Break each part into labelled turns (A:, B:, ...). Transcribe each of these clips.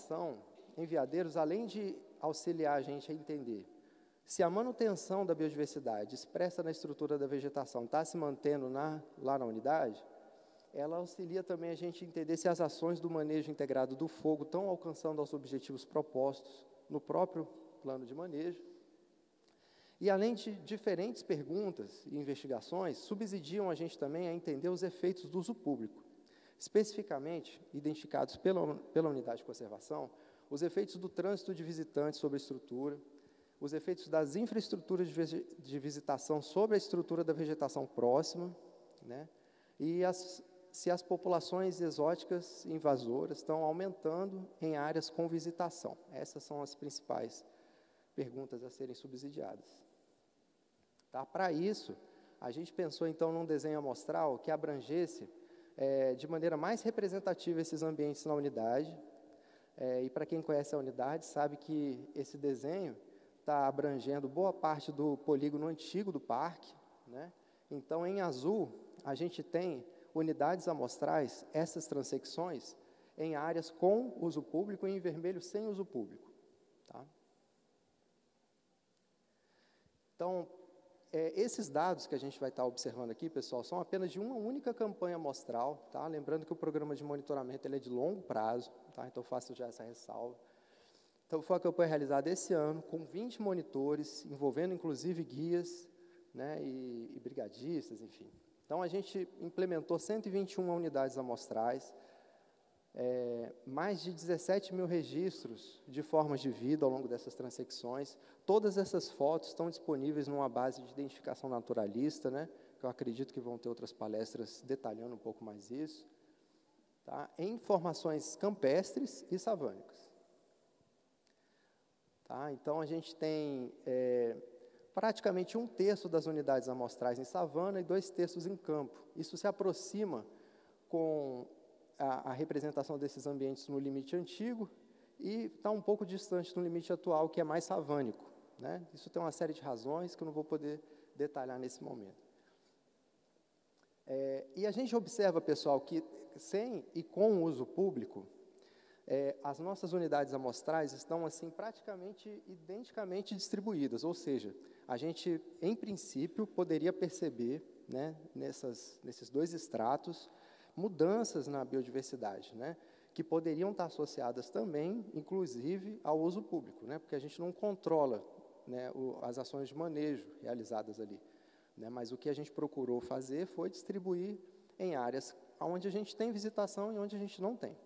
A: formação em veadeiros, além de auxiliar a gente a entender se a manutenção da biodiversidade expressa na estrutura da vegetação está se mantendo lá na unidade, ela auxilia também a gente a entender se as ações do manejo integrado do fogo estão alcançando os objetivos propostos no próprio plano de manejo. E, além de diferentes perguntas e investigações, subsidiam a gente também a entender os efeitos do uso público, especificamente identificados pela unidade de conservação, os efeitos do trânsito de visitantes sobre a estrutura, os efeitos das infraestruturas de visitação sobre a estrutura da vegetação próxima, né? E se as populações exóticas invasoras estão aumentando em áreas com visitação. Essas são as principais perguntas a serem subsidiadas. Tá? Para isso, a gente pensou, então, num desenho amostral que abrangesse de maneira mais representativa esses ambientes na unidade. E para quem conhece a unidade, sabe que esse desenho está abrangendo boa parte do polígono antigo do parque, né? Então, em azul, a gente tem unidades amostrais, essas transecções, em áreas com uso público e em vermelho sem uso público. Tá? Então, esses dados que a gente vai estar observando aqui, pessoal, são apenas de uma única campanha amostral, tá? Lembrando que o programa de monitoramento ele é de longo prazo, tá? Então faço já essa ressalva. Então, foi uma campanha realizada esse ano, com 20 monitores, envolvendo inclusive guias, né, e brigadistas, enfim. Então, a gente implementou 121 unidades amostrais, mais de 17 mil registros de formas de vida ao longo dessas transecções. Todas essas fotos estão disponíveis numa base de identificação naturalista, né, que eu acredito que vão ter outras palestras detalhando um pouco mais isso, tá, em formações campestres e savânicas. Tá? Então, a gente tem praticamente 1/3 das unidades amostrais em savana e 2/3 em campo. Isso se aproxima com a representação desses ambientes no limite antigo e está um pouco distante do limite atual, que é mais savânico, né? Isso tem uma série de razões que eu não vou poder detalhar nesse momento. E a gente observa, pessoal, que sem e com o uso público, as nossas unidades amostrais estão assim praticamente identicamente distribuídas, ou seja, a gente, em princípio, poderia perceber, né, nesses dois estratos, mudanças na biodiversidade, né, que poderiam estar associadas também, inclusive, ao uso público, né, porque a gente não controla, né, as ações de manejo realizadas ali, né, mas o que a gente procurou fazer foi distribuir em áreas onde a gente tem visitação e onde a gente não tem.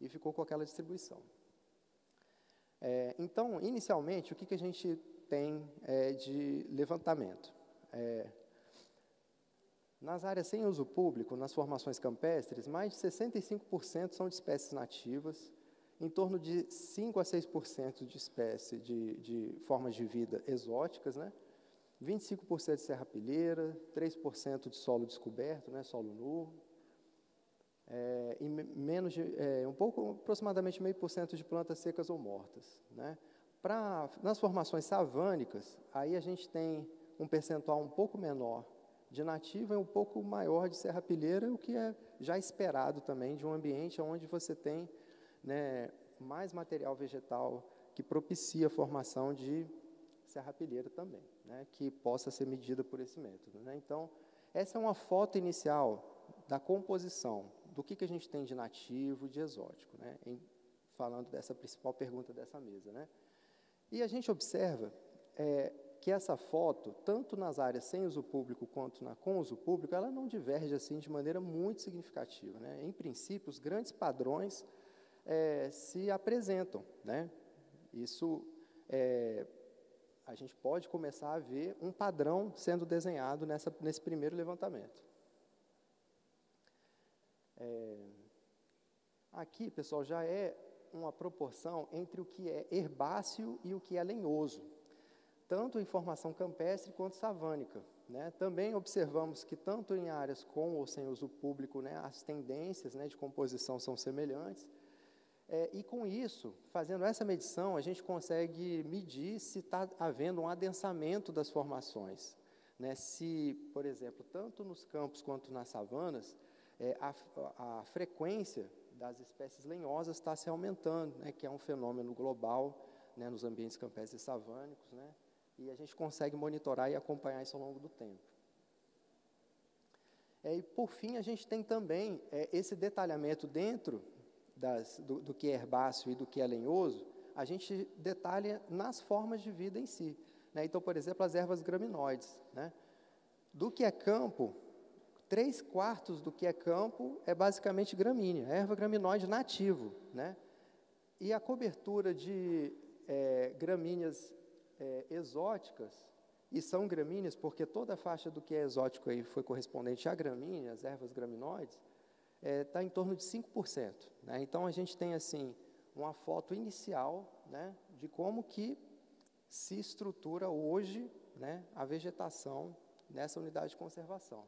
A: E ficou com aquela distribuição. Então, inicialmente, o que a gente tem de levantamento? Nas áreas sem uso público, nas formações campestres, mais de 65% são de espécies nativas, em torno de 5 a 6% de espécies de formas de vida exóticas, né? 25% de serrapilheira, 3% de solo descoberto, né, solo nu, e aproximadamente 0,5% de plantas secas ou mortas, né? Nas formações savânicas, aí a gente tem um percentual um pouco menor de nativa e um pouco maior de serrapilheira, o que é já esperado também de um ambiente onde você tem, né, mais material vegetal que propicia a formação de serrapilheira também, né, que possa ser medida por esse método, né? Então, essa é uma foto inicial da composição, do que a gente tem de nativo, de exótico, né, falando dessa principal pergunta dessa mesa, né? E a gente observa que essa foto, tanto nas áreas sem uso público quanto com uso público, ela não diverge assim de maneira muito significativa, né? Em princípio, os grandes padrões se apresentam, né? Isso a gente pode começar a ver um padrão sendo desenhado nesse primeiro levantamento. Aqui, pessoal, já é uma proporção entre o que é herbáceo e o que é lenhoso, tanto em formação campestre quanto savânica, né? Também observamos que tanto em áreas com ou sem uso público, né, as tendências, né, de composição são semelhantes, e com isso, fazendo essa medição, a gente consegue medir se está havendo um adensamento das formações, né? Se, por exemplo, tanto nos campos quanto nas savanas, a frequência das espécies lenhosas está se aumentando, né, que é um fenômeno global, né, nos ambientes campestres e savânicos, né, e a gente consegue monitorar e acompanhar isso ao longo do tempo. E, por fim, a gente tem também esse detalhamento dentro do que é herbáceo e do que é lenhoso, a gente detalha nas formas de vida em si, né? Então, por exemplo, as ervas graminoides, né? Do que é campo, 3/4 do que é campo é basicamente gramínea, erva graminoide nativo, né? E a cobertura de gramíneas exóticas, e são gramíneas porque toda a faixa do que é exótico aí foi correspondente a gramíneas, ervas graminoides, está em torno de 5%. Né? Então, a gente tem, assim, uma foto inicial, né, de como que se estrutura hoje, né, a vegetação nessa unidade de conservação.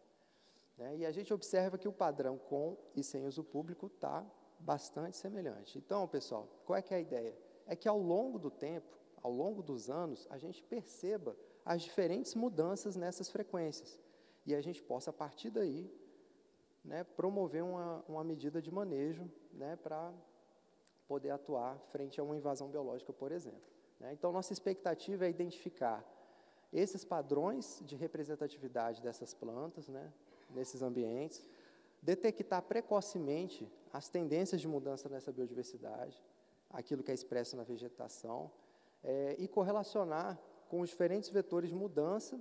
A: Né? E a gente observa que o padrão com e sem uso público está bastante semelhante. Então, pessoal, qual é que é a ideia? É que ao longo do tempo, ao longo dos anos, a gente perceba as diferentes mudanças nessas frequências. E a gente possa, a partir daí, né, promover uma medida de manejo, né, para poder atuar frente a uma invasão biológica, por exemplo. Né? Então, nossa expectativa é identificar esses padrões de representatividade dessas plantas, né, nesses ambientes, detectar precocemente as tendências de mudança nessa biodiversidade, aquilo que é expresso na vegetação, e correlacionar com os diferentes vetores de mudança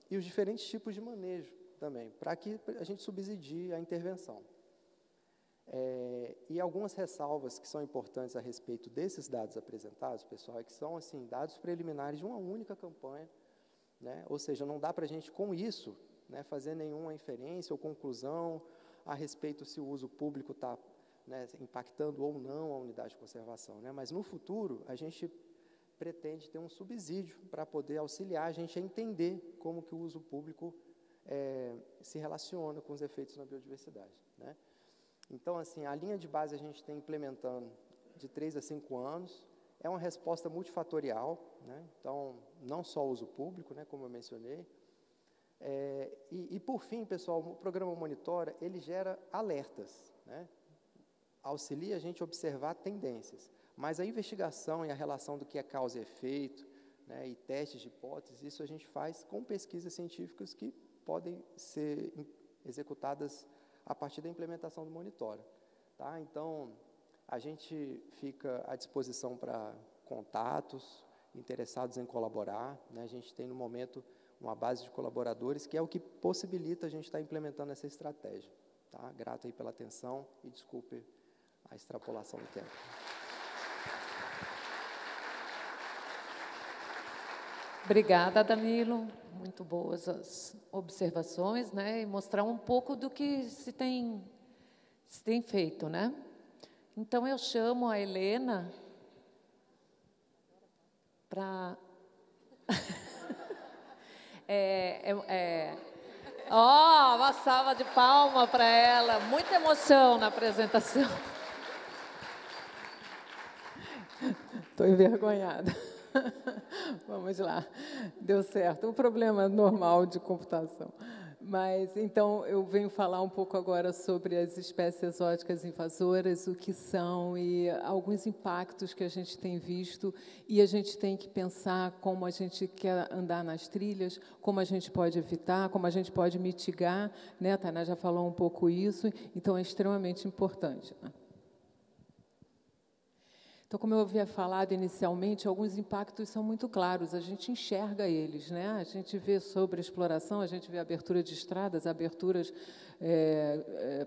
A: e os diferentes tipos de manejo também, para que a gente subsidie a intervenção. E algumas ressalvas que são importantes a respeito desses dados apresentados, pessoal, é que são, assim, dados preliminares de uma única campanha, né? Ou seja, não dá para a gente, com isso, né, fazer nenhuma inferência ou conclusão a respeito se o uso público está, né, impactando ou não a unidade de conservação. Né? Mas, no futuro, a gente pretende ter um subsídio para poder auxiliar a gente a entender como que o uso público se relaciona com os efeitos na biodiversidade. Né? Então, assim, a linha de base a gente tem implementando de 3 a 5 anos, é uma resposta multifatorial, né? Então, não só o uso público, né, como eu mencionei. E, por fim, pessoal, o programa Monitora, ele gera alertas, né? Auxilia a gente a observar tendências, mas a investigação e a relação do que é causa e efeito, né, e testes de hipóteses, isso a gente faz com pesquisas científicas que podem ser executadas a partir da implementação do Monitora. Tá? Então, a gente fica à disposição para contatos, interessados em colaborar. Né? A gente tem, no momento, uma base de colaboradores, que é o que possibilita a gente estar implementando essa estratégia. Tá? Grato aí pela atenção e desculpe a extrapolação do tempo.
B: Obrigada, Danilo. Muito boas as observações, né? E mostrar um pouco do que se tem feito, né? Então, eu chamo a Helena para... uma salva de palmas para ela. Muita emoção na apresentação.
C: Estou envergonhada. Vamos lá. Deu certo. Um problema normal de computação. Mas, então, eu venho falar um pouco agora sobre as espécies exóticas invasoras, o que são e alguns impactos que a gente tem visto, e a gente tem que pensar como a gente quer andar nas trilhas, como a gente pode evitar, como a gente pode mitigar, né? A Tainá já falou um pouco isso, então é extremamente importante, né? Então, como eu havia falado inicialmente, alguns impactos são muito claros, a gente enxerga eles, né? A gente vê sobre a exploração, a gente vê a abertura de estradas, aberturas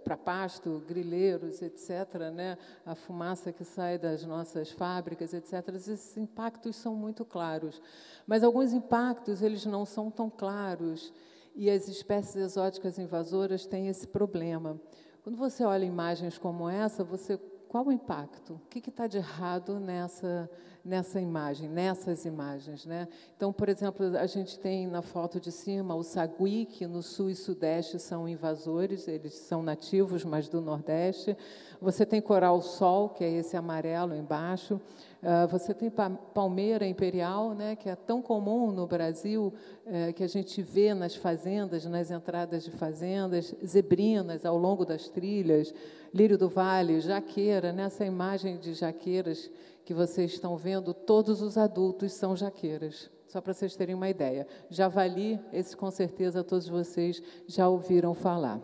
C: para pasto, grileiros, etc., né? A fumaça que sai das nossas fábricas, etc. Esses impactos são muito claros. Mas alguns impactos, eles não são tão claros, e as espécies exóticas invasoras têm esse problema. Quando você olha imagens como essa, qual o impacto? O que está de errado nessa imagem, nessas imagens, né? Então, por exemplo, a gente tem na foto de cima o sagui, que no sul e sudeste são invasores, eles são nativos, mas do nordeste. Você tem coral-sol, que é esse amarelo embaixo. Você tem palmeira imperial, né, que é tão comum no Brasil, que a gente vê nas fazendas, nas entradas de fazendas, zebrinas ao longo das trilhas, lírio do vale, jaqueira. Nessa imagem de jaqueiras que vocês estão vendo, todos os adultos são jaqueiras, só para vocês terem uma ideia. Javali, esse com certeza todos vocês já ouviram falar.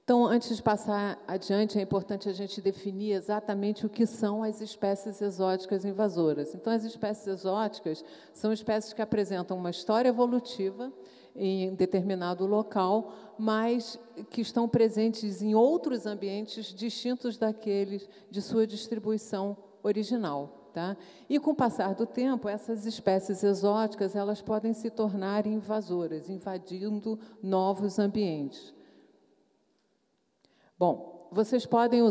C: Então, antes de passar adiante, é importante a gente definir exatamente o que são as espécies exóticas invasoras. Então, as espécies exóticas são espécies que apresentam uma história evolutiva em determinado local, mas que estão presentes em outros ambientes distintos daqueles de sua distribuição original. Tá? E, com o passar do tempo, essas espécies exóticas elas podem se tornar invasoras, invadindo novos ambientes. Bom, vocês podem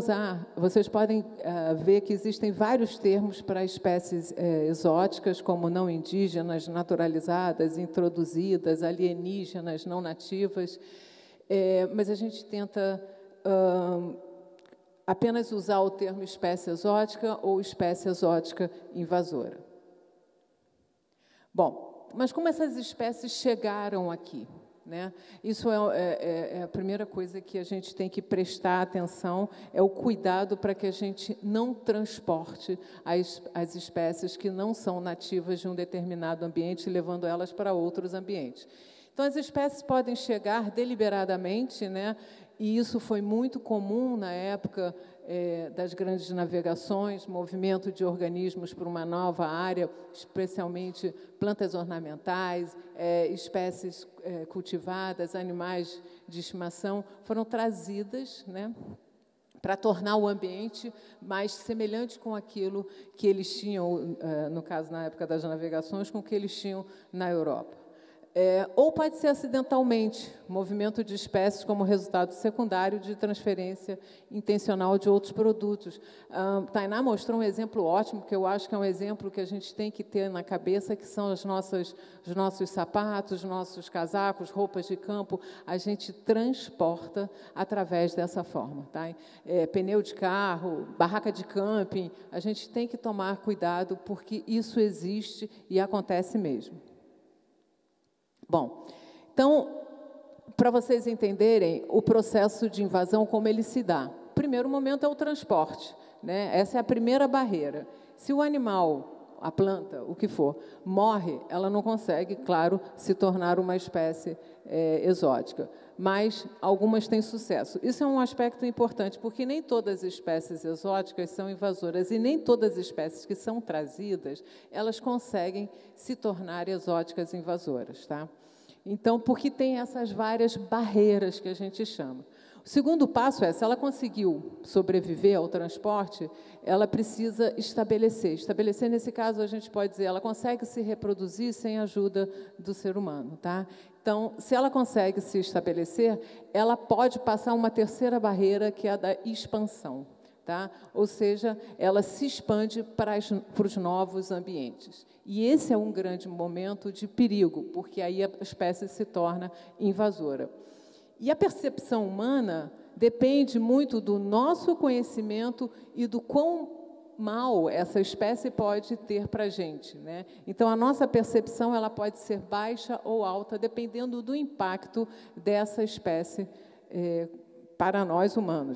C: ver que existem vários termos para espécies exóticas, como não indígenas, naturalizadas, introduzidas, alienígenas, não nativas, mas a gente tenta apenas usar o termo espécie exótica ou espécie exótica invasora. Bom, mas como essas espécies chegaram aqui? Né? Isso é a primeira coisa que a gente tem que prestar atenção, é o cuidado para que a gente não transporte as espécies que não são nativas de um determinado ambiente, levando elas para outros ambientes. Então, as espécies podem chegar deliberadamente, né? E isso foi muito comum na época das grandes navegações, movimento de organismos para uma nova área, especialmente plantas ornamentais, espécies cultivadas, animais de estimação, foram trazidas, né, para tornar o ambiente mais semelhante com aquilo que eles tinham, no caso, na época das navegações, com o que eles tinham na Europa. Ou pode ser acidentalmente, movimento de espécies como resultado secundário de transferência intencional de outros produtos. Tainá mostrou um exemplo ótimo, que eu acho que é um exemplo que a gente tem que ter na cabeça, que são os nossos sapatos, nossos casacos, roupas de campo, a gente transporta através dessa forma. Tá? Pneu de carro, barraca de camping, a gente tem que tomar cuidado, porque isso existe e acontece mesmo. Bom, então, para vocês entenderem o processo de invasão, como ele se dá. O primeiro momento é o transporte, né? Essa é a primeira barreira. Se o animal, a planta, o que for, morre, ela não consegue, claro, se tornar uma espécie exótica. Mas algumas têm sucesso. Isso é um aspecto importante, porque nem todas as espécies exóticas são invasoras e nem todas as espécies que são trazidas, elas conseguem se tornar exóticas invasoras. Tá? Então, porque tem essas várias barreiras que a gente chama. O segundo passo é, se ela conseguiu sobreviver ao transporte, ela precisa estabelecer. Estabelecer, nesse caso, a gente pode dizer, ela consegue se reproduzir sem a ajuda do ser humano. Tá? Então, se ela consegue se estabelecer, ela pode passar uma terceira barreira, que é a da expansão. Tá? Ou seja, ela se expande para os novos ambientes. E esse é um grande momento de perigo, porque aí a espécie se torna invasora. E a percepção humana depende muito do nosso conhecimento e do quão mal essa espécie pode ter para a gente. Né? Então, a nossa percepção ela pode ser baixa ou alta, dependendo do impacto dessa espécie para nós humanos.